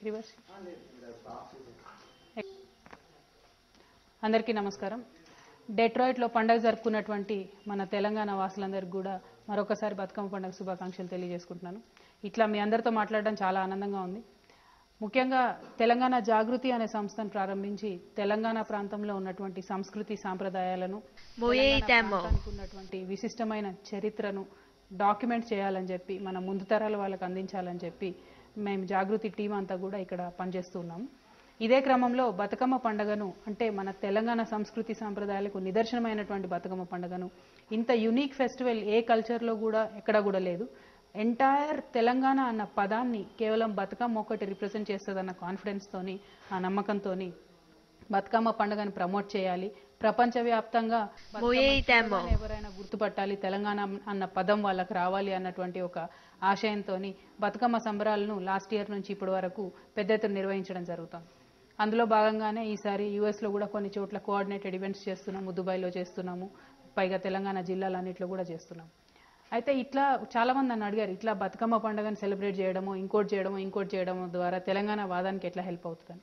Reverse. అందరికీ నమస్కారం. డెట్రాయిట్లో పండుగ జరుపుకున్నటువంటి మన తెలంగాణ వాసులందరికీ కూడా మరొకసారి బతుకమ్మ పండుగ శుభాకాంక్షలు తెలియజేసుకుంటున్నాను. ఇట్లా మీ అందరితో మాట్లాడడం చాలా ఆనందంగా ఉంది. ముఖ్యంగా తెలంగాణ జాగృతి అనే సంస్థను ప్రారంభించి తెలంగాణ ప్రాంతంలో ఉన్నటువంటి సంస్కృతి సాంప్రదాయాలను ఉన్నటువంటి విశిష్టమైన చరిత్రను డాక్యుమెంట్ చేయాలని చెప్పి మన ముందు తరాల వాళ్ళకి అందించాలని చెప్పి మేము జాగృతి టీం అంతా కూడా ఇక్కడ పనిచేస్తున్నాము. ఇదే క్రమంలో బతుకమ్మ పండుగను అంటే మన తెలంగాణ సంస్కృతి సాంప్రదాయాలకు నిదర్శనమైనటువంటి బతుకమ్మ పండుగను ఇంత యునిక్ ఫెస్టివల్ ఏ కల్చర్లో కూడా ఎక్కడ కూడా లేదు. ఎంటైర్ తెలంగాణ అన్న పదాన్ని కేవలం బతుకమ్మ ఒకటి రిప్రజెంట్ చేస్తుందన్న కాన్ఫిడెన్స్తోని ఆ నమ్మకంతోని బతుకమ్మ పండుగను ప్రమోట్ చేయాలి. ప్రపంచవ్యాప్తంగా ఎవరైనా గుర్తుపట్టాలి, తెలంగాణ అన్న పదం వాళ్ళకి రావాలి అన్నటువంటి ఒక ఆశయంతో బతుకమ్మ సంబరాలను లాస్ట్ ఇయర్ నుంచి ఇప్పటి వరకు పెద్ద ఎత్తున నిర్వహించడం జరుగుతుంది. అందులో భాగంగానే ఈసారి యూఎస్లో కూడా కొన్ని చోట్ల కోఆర్డినేటెడ్ ఈవెంట్స్ చేస్తున్నాము. దుబాయ్లో చేస్తున్నాము, పైగా తెలంగాణ జిల్లాలన్నింటిలో కూడా చేస్తున్నాం. అయితే ఇట్లా చాలా మంది నన్ను అడిగారు, ఇట్లా బతుకమ్మ పండుగను సెలబ్రేట్ చేయడము ఇంకోటి చేయడము ద్వారా తెలంగాణ వాదానికి ఎట్లా హెల్ప్ అవుతుందని.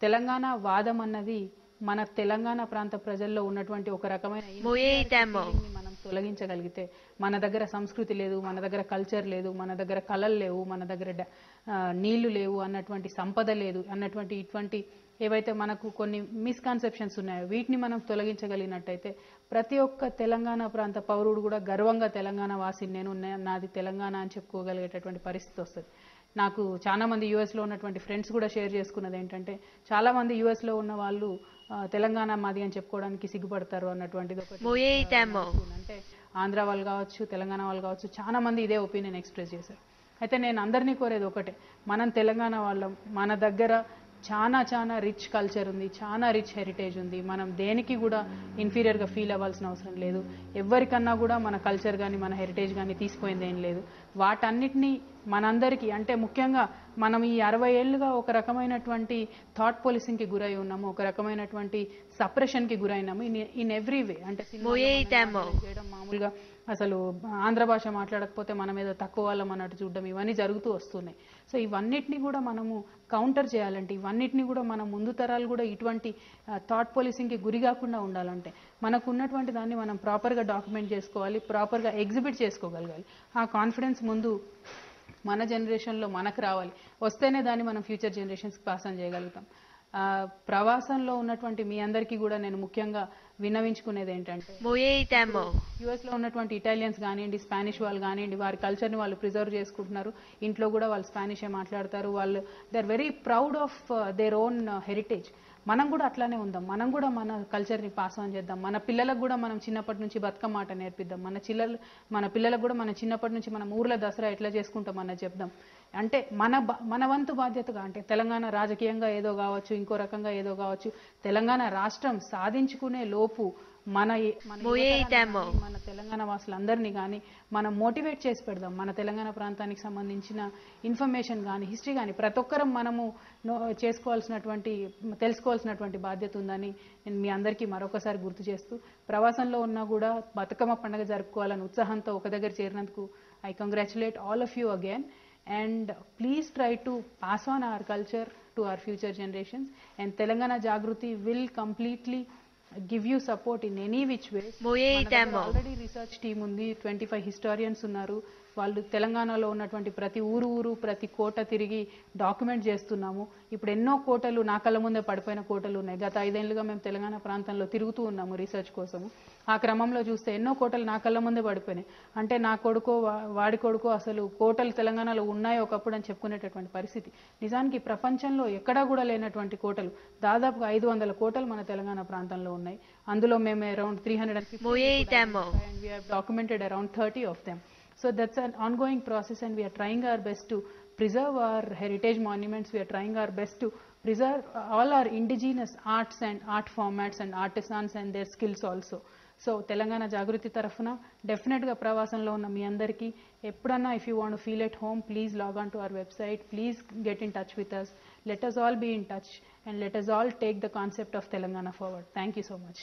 తెలంగాణ వాదం అన్నది మన తెలంగాణ ప్రాంత ప్రజల్లో ఉన్నటువంటి ఒక రకమైన మనం తొలగించగలిగితే, మన దగ్గర సంస్కృతి లేదు, మన దగ్గర కల్చర్ లేదు, మన దగ్గర కళలు లేవు, మన దగ్గర నీళ్లు లేవు అన్నటువంటి సంపద లేదు అన్నటువంటి ఇటువంటి ఏవైతే మనకు కొన్ని మిస్కన్సెప్షన్స్ ఉన్నాయో వీటిని మనం తొలగించగలిగినట్టయితే ప్రతి ఒక్క తెలంగాణ ప్రాంత పౌరుడు కూడా గర్వంగా తెలంగాణ వాసి నేను నాది తెలంగాణ అని చెప్పుకోగలిగేటటువంటి పరిస్థితి వస్తుంది. నాకు చాలా మంది యూఎస్లో ఉన్నటువంటి ఫ్రెండ్స్ కూడా షేర్ చేసుకున్నది ఏంటంటే, చాలా మంది యూఎస్లో ఉన్న వాళ్ళు తెలంగాణ మాది అని చెప్పుకోవడానికి సిగ్గుపడతారు అన్నటువంటిది ఒకటి. అంటే ఆంధ్ర వాళ్ళు కావచ్చు, తెలంగాణ వాళ్ళు కావచ్చు, చాలా మంది ఇదే ఒపీనియన్ ఎక్స్ప్రెస్ చేశారు. అయితే నేను అందరినీ కోరేది ఒకటే, మనం తెలంగాణ వాళ్ళం, మన దగ్గర చాలా రిచ్ కల్చర్ ఉంది, చాలా రిచ్ హెరిటేజ్ ఉంది. మనం దేనికి కూడా ఇన్ఫీరియర్గా ఫీల్ అవ్వాల్సిన అవసరం లేదు. ఎవరికన్నా కూడా మన కల్చర్ కానీ మన హెరిటేజ్ కానీ తీసిపోయింది ఏం లేదు. వాటన్నిటినీ మనందరికీ అంటే ముఖ్యంగా మనం ఈ 60 ఏళ్లుగా ఒక రకమైనటువంటి థాట్ పోలీసింగ్కి గురై ఉన్నాము, ఒక రకమైనటువంటి సప్రెషన్కి గురైనాము ఇన్ ఎవ్రీ వే. అంటే చేయడం, మామూలుగా అసలు ఆంధ్ర భాష మాట్లాడకపోతే మనం ఏదో తక్కువ వాళ్ళం అన్నట్టు చూడడం, ఇవన్నీ జరుగుతూ వస్తున్నాయి. సో ఇవన్నిటిని కూడా మనము కౌంటర్ చేయాలంటే, ఇవన్నిటిని కూడా మన ముందు తరాలు కూడా ఇటువంటి థాట్ పోలీసింగ్కి గురి కాకుండా ఉండాలంటే మనకు ఉన్నటువంటి దాన్ని మనం ప్రాపర్గా డాక్యుమెంట్ చేసుకోవాలి, ప్రాపర్గా ఎగ్జిబిట్ చేసుకోగలగాలి. ఆ కాన్ఫిడెన్స్ ముందు మన జనరేషన్లో మనకు రావాలి. వస్తేనే దాన్ని మనం ఫ్యూచర్ జనరేషన్స్కి పాస్ ఆన్ చేయగలుగుతాం. ప్రవాసంలో ఉన్నటువంటి మీ అందరికీ కూడా నేను ముఖ్యంగా విన్నవించుకునేది ఏంటంటే, యూఎస్లో ఉన్నటువంటి ఇటాలియన్స్ కానివ్వండి, స్పానిష్ వాళ్ళు కానివ్వండి, వారి కల్చర్ని వాళ్ళు ప్రిజర్వ్ చేసుకుంటున్నారు. ఇంట్లో కూడా వాళ్ళు స్పానిషే మాట్లాడతారు. వాళ్ళు they are very proud of their own heritage. మనం కూడా అట్లానే ఉందాం, మనం కూడా మన కల్చర్ని పాస్ ఆన్ చేద్దాం. మన పిల్లలకు కూడా మనం చిన్నప్పటి నుంచి బతుకమ్మ ఆట నేర్పిద్దాం. మన పిల్లలకు కూడా మనం చిన్నప్పటి నుంచి మనం ఊర్లో దసరా ఎట్లా చేసుకుంటాం అన్నది చెప్దాం. అంటే మన వంతు బాధ్యతగా, అంటే తెలంగాణ రాజకీయంగా ఏదో కావచ్చు, ఇంకో రకంగా ఏదో కావచ్చు, తెలంగాణ రాష్ట్రం సాధించుకునే లోపు మన తెలంగాణ వాసులందరినీ కానీ మనం మోటివేట్ చేసి పెడదాం. మన తెలంగాణ ప్రాంతానికి సంబంధించిన ఇన్ఫర్మేషన్ కానీ హిస్టరీ కానీ ప్రతి ఒక్కరం మనము తెలుసుకోవాల్సినటువంటి బాధ్యత ఉందని నేను మీ అందరికీ మరొకసారి గుర్తు చేస్తూ, ప్రవాసంలో ఉన్నా కూడా బతుకమ్మ పండుగ జరుపుకోవాలని ఉత్సాహంతో ఒక దగ్గర చేరినందుకు I congratulate all of you again. And please try to pass on our culture to our future generations, and Telangana Jagruti will completely give you support in any which way. Already research team undi, 25 historians unnaru. వాళ్ళు తెలంగాణలో ఉన్నటువంటి ప్రతి ఊరు ప్రతి కోట తిరిగి document చేస్తున్నాము. ఇప్పుడు ఎన్నో కోటలు నా కళ్ళ ముందే పడిపోయిన కోటలు ఉన్నాయి. గత 5 ఏళ్లుగా మేము తెలంగాణ ప్రాంతంలో తిరుగుతూ ఉన్నాము రీసెర్చ్ కోసము. ఆ క్రమంలో చూస్తే ఎన్నో కోటలు నా కళ్ళ ముందే పడిపోయినాయి. అంటే నా కొడుకో వాడి కొడుకో అసలు కోటలు తెలంగాణలో ఉన్నాయి ఒకప్పుడు అని చెప్పుకునేటటువంటి పరిస్థితి. నిజానికి ప్రపంచంలో ఎక్కడా కూడా లేనటువంటి కోటలు, దాదాపుగా 500 కోటలు మన తెలంగాణ ప్రాంతంలో ఉన్నాయి. అందులో మేము around 350 and we have documented around 30 of them. So that's an ongoing process, and we are trying our best to preserve our heritage monuments. We are trying our best to preserve all our indigenous arts and art formats and artisans and their skills also. So Telangana Jagruti tarafuna definitely ga pravasanlo unna మీ అందరికీ ఎప్పుడన్నా if you want to feel at home, please log on to our website, please get in touch with us. Let us all be in touch and let us all take the concept of Telangana forward. Thank you so much.